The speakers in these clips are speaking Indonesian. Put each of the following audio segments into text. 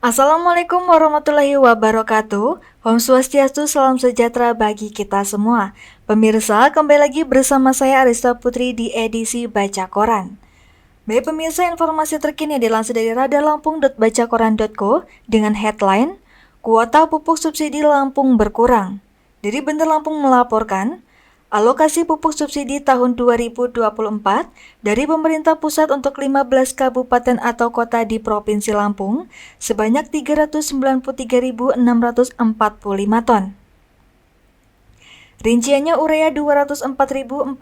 Assalamualaikum warahmatullahi wabarakatuh. Om Swastiastu, salam sejahtera bagi kita semua. Pemirsa, kembali lagi bersama saya Arista Putri di edisi Baca Koran. Baik pemirsa, informasi terkini dilansir dari radalampung.bacakoran.co dengan headline Kuota pupuk subsidi Lampung berkurang. Dari Bener Lampung melaporkan, alokasi pupuk subsidi tahun 2024 dari pemerintah pusat untuk 15 kabupaten atau kota di Provinsi Lampung sebanyak 393.645 ton. Rinciannya urea 204.489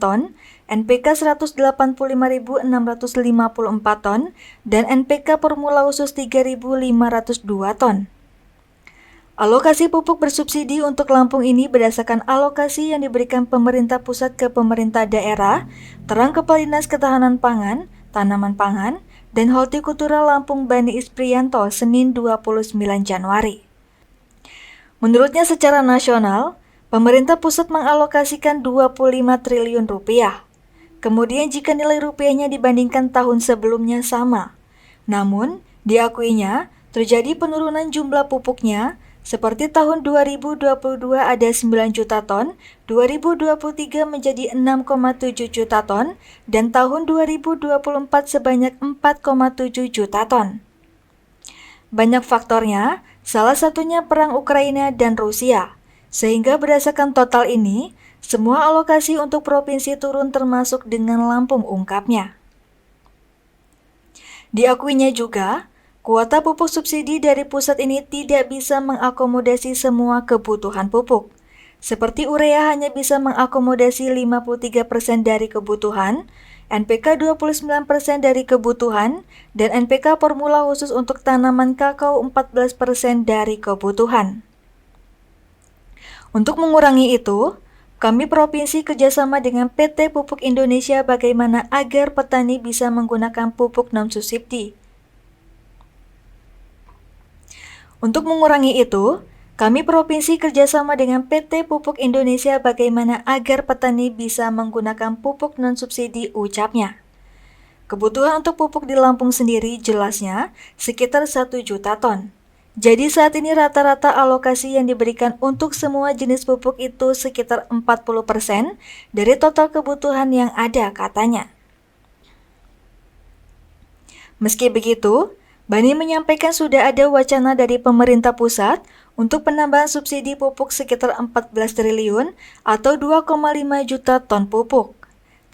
ton, NPK 185.654 ton, dan NPK formula khusus 3.502 ton. Alokasi pupuk bersubsidi untuk Lampung ini berdasarkan alokasi yang diberikan pemerintah pusat ke pemerintah daerah, terang Kepala Dinas Ketahanan Pangan, Tanaman Pangan, dan Hortikultura Lampung Bani Isprianto, Senin 29 Januari. Menurutnya secara nasional, pemerintah pusat mengalokasikan 25 triliun rupiah. Kemudian jika nilai rupiahnya dibandingkan tahun sebelumnya sama. Namun, diakuinya terjadi penurunan jumlah pupuknya, seperti tahun 2022 ada 9 juta ton, 2023 menjadi 6,7 juta ton, dan tahun 2024 sebanyak 4,7 juta ton. Banyak faktornya, salah satunya perang Ukraina dan Rusia, sehingga berdasarkan total ini, semua alokasi untuk provinsi turun termasuk dengan Lampung, ungkapnya. Diakuinya juga, kuota pupuk subsidi dari pusat ini tidak bisa mengakomodasi semua kebutuhan pupuk. Seperti urea hanya bisa mengakomodasi 53% dari kebutuhan, NPK 29% dari kebutuhan, dan NPK formula khusus untuk tanaman kakao 14% dari kebutuhan. Untuk mengurangi itu, kami provinsi kerjasama dengan PT Pupuk Indonesia bagaimana agar petani bisa menggunakan pupuk non-subsidi. Untuk mengurangi itu, kami provinsi kerjasama dengan PT Pupuk Indonesia bagaimana agar petani bisa menggunakan pupuk non-subsidi, ucapnya. Kebutuhan untuk pupuk di Lampung sendiri jelasnya sekitar 1 juta ton. Jadi saat ini rata-rata alokasi yang diberikan untuk semua jenis pupuk itu sekitar 40% dari total kebutuhan yang ada, katanya. Meski begitu, Bani menyampaikan sudah ada wacana dari pemerintah pusat untuk penambahan subsidi pupuk sekitar 14 triliun atau 2,5 juta ton pupuk.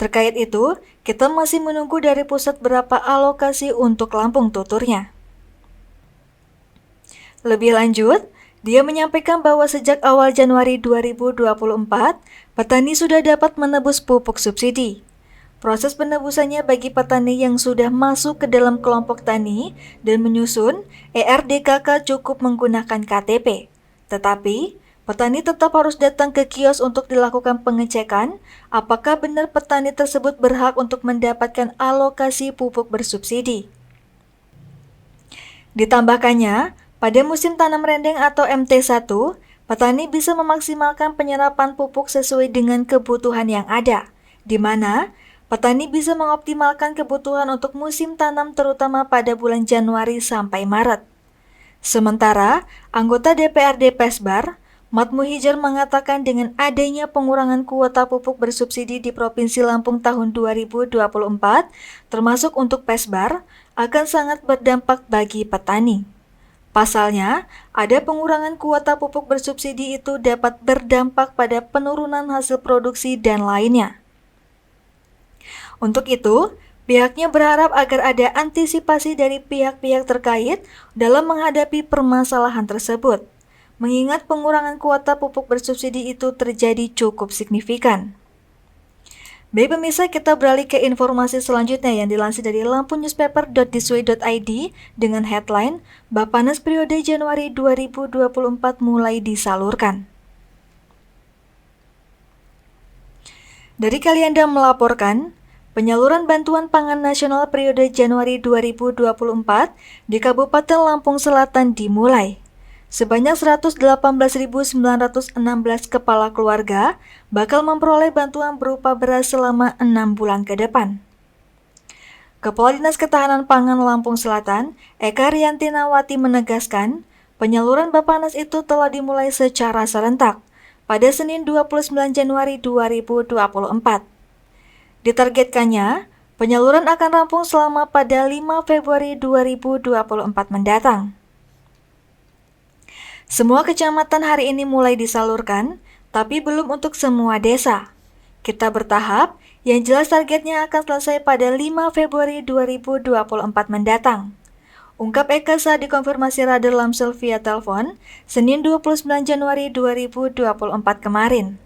Terkait itu, kita masih menunggu dari pusat berapa alokasi untuk Lampung, tuturnya. Lebih lanjut, dia menyampaikan bahwa sejak awal Januari 2024, petani sudah dapat menebus pupuk subsidi. Proses penebusannya bagi petani yang sudah masuk ke dalam kelompok tani dan menyusun ERDKK cukup menggunakan KTP. Tetapi, petani tetap harus datang ke kios untuk dilakukan pengecekan apakah benar petani tersebut berhak untuk mendapatkan alokasi pupuk bersubsidi. Ditambahkannya, pada musim tanam rendeng atau MT1, petani bisa memaksimalkan penyerapan pupuk sesuai dengan kebutuhan yang ada, di mana petani bisa mengoptimalkan kebutuhan untuk musim tanam terutama pada bulan Januari sampai Maret. Sementara, anggota DPRD Pesbar, Mat Muhijir, mengatakan dengan adanya pengurangan kuota pupuk bersubsidi di Provinsi Lampung tahun 2024, termasuk untuk Pesbar, akan sangat berdampak bagi petani. Pasalnya, ada pengurangan kuota pupuk bersubsidi itu dapat berdampak pada penurunan hasil produksi dan lainnya. Untuk itu, pihaknya berharap agar ada antisipasi dari pihak-pihak terkait dalam menghadapi permasalahan tersebut, mengingat pengurangan kuota pupuk bersubsidi itu terjadi cukup signifikan. Baik pemirsa, kita beralih ke informasi selanjutnya yang dilansir dari lampungNewspaper.disway.id dengan headline Bapanas periode Januari 2024 mulai disalurkan. Dari Kalianda melaporkan, penyaluran bantuan pangan nasional periode Januari 2024 di Kabupaten Lampung Selatan dimulai. Sebanyak 118.916 kepala keluarga bakal memperoleh bantuan berupa beras selama 6 bulan ke depan. Kepala Dinas Ketahanan Pangan Lampung Selatan, Eka Rianti Nawati menegaskan, penyaluran Bappenas itu telah dimulai secara serentak pada Senin 29 Januari 2024. Ditargetkannya, penyaluran akan rampung selama pada 5 Februari 2024 mendatang. Semua kecamatan hari ini mulai disalurkan, tapi belum untuk semua desa. Kita bertahap, yang jelas targetnya akan selesai pada 5 Februari 2024 mendatang. Ungkap Eka saat dikonfirmasi Radar Lamsel via telepon, Senin 29 Januari 2024 kemarin.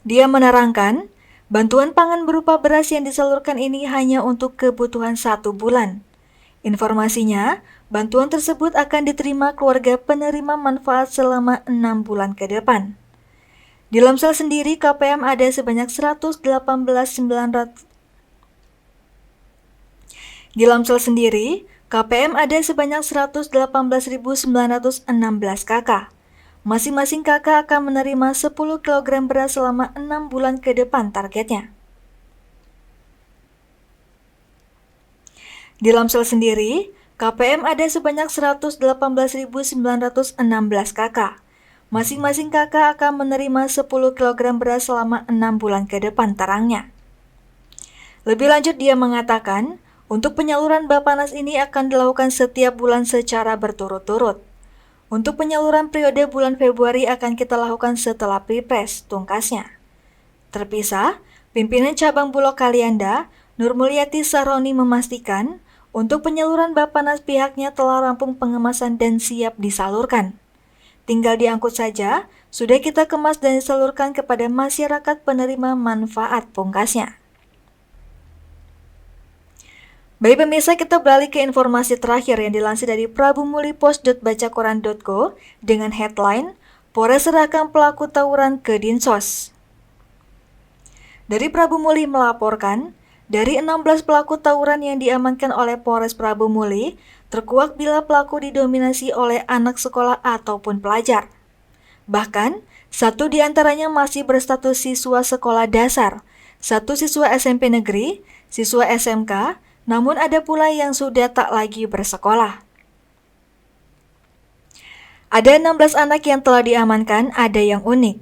Dia menerangkan, bantuan pangan berupa beras yang disalurkan ini hanya untuk kebutuhan 1 bulan. Informasinya, bantuan tersebut akan diterima keluarga penerima manfaat selama 6 bulan ke depan. Di Lamsel sendiri, KPM ada sebanyak 118.916 kakak. Masing-masing kakak akan menerima 10 kg beras selama 6 bulan ke depan targetnya. Di Lamsel sendiri, KPM ada sebanyak 118.916 kakak. Masing-masing kakak akan menerima 10 kg beras selama 6 bulan ke depan terangnya. Lebih lanjut dia mengatakan, untuk penyaluran Bappenas ini akan dilakukan setiap bulan secara berturut-turut. Untuk penyaluran periode bulan Februari akan kita lakukan setelah Pilpres, tungkasnya. Terpisah, pimpinan cabang Bulog Kalianda, Nurmulyati Saroni memastikan, untuk penyaluran Bappenas pihaknya telah rampung pengemasan dan siap disalurkan. Tinggal diangkut saja, sudah kita kemas dan disalurkan kepada masyarakat penerima manfaat, pungkasnya. Baik pemirsa, kita beralih ke informasi terakhir yang dilansir dari prabumulipos.bacakoran.co dengan headline, Polres serahkan pelaku tawuran ke Dinsos. Dari Prabumuli melaporkan, dari 16 pelaku tawuran yang diamankan oleh Polres Prabumuli, terkuak bila pelaku didominasi oleh anak sekolah ataupun pelajar. Bahkan, 1 diantaranya masih berstatus siswa sekolah dasar, 1 siswa SMP negeri, siswa SMK, namun ada pula yang sudah tak lagi bersekolah. Ada 16 anak yang telah diamankan, ada yang unik.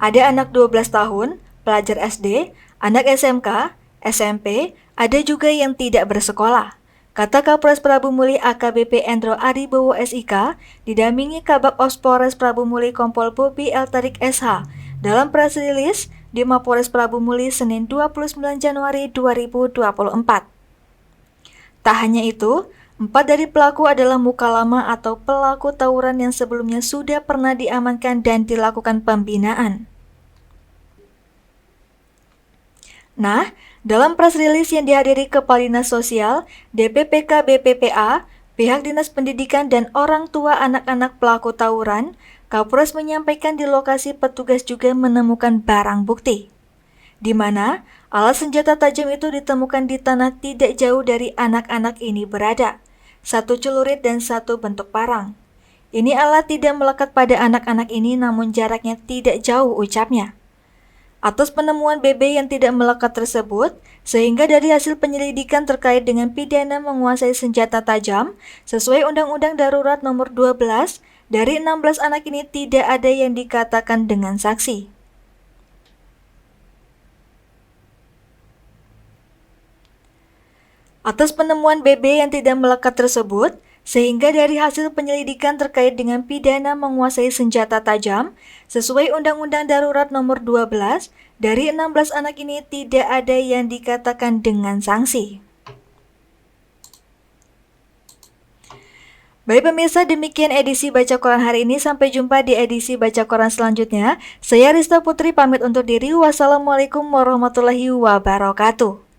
Ada anak 12 tahun, pelajar SD, anak SMK, SMP, ada juga yang tidak bersekolah. Kata Kapolres Prabumuli AKBP Endro Aribowo SIK, didampingi Kabak Ops Polres Prabumuli Kompol Bobi El Tarik SH, dalam press release di Mapolres Prabumuli Senin 29 Januari 2024. Tak hanya itu, 4 dari pelaku adalah muka lama atau pelaku tawuran yang sebelumnya sudah pernah diamankan dan dilakukan pembinaan. Nah, dalam press release yang dihadiri Kepala Dinas Sosial, DPPK BPPA, pihak Dinas Pendidikan dan orang tua anak-anak pelaku tawuran, Kapolres menyampaikan di lokasi petugas juga menemukan barang bukti, di mana alat senjata tajam itu ditemukan di tanah tidak jauh dari anak-anak ini berada, 1 celurit dan 1 bentuk parang. Ini alat tidak melekat pada anak-anak ini namun jaraknya tidak jauh, ucapnya. Atas penemuan BB yang tidak melekat tersebut, sehingga dari hasil penyelidikan terkait dengan pidana menguasai senjata tajam, sesuai Undang-Undang Darurat Nomor 12, dari 16 anak ini tidak ada yang dikatakan dengan saksi. Atas penemuan BB yang tidak melekat tersebut, sehingga dari hasil penyelidikan terkait dengan pidana menguasai senjata tajam, sesuai Undang-Undang Darurat Nomor 12, dari 16 anak ini tidak ada yang dikatakan dengan sanksi. Baik pemirsa, demikian edisi Baca Koran hari ini. Sampai jumpa di edisi Baca Koran selanjutnya. Saya Rista Putri pamit undur diri. Wassalamualaikum warahmatullahi wabarakatuh.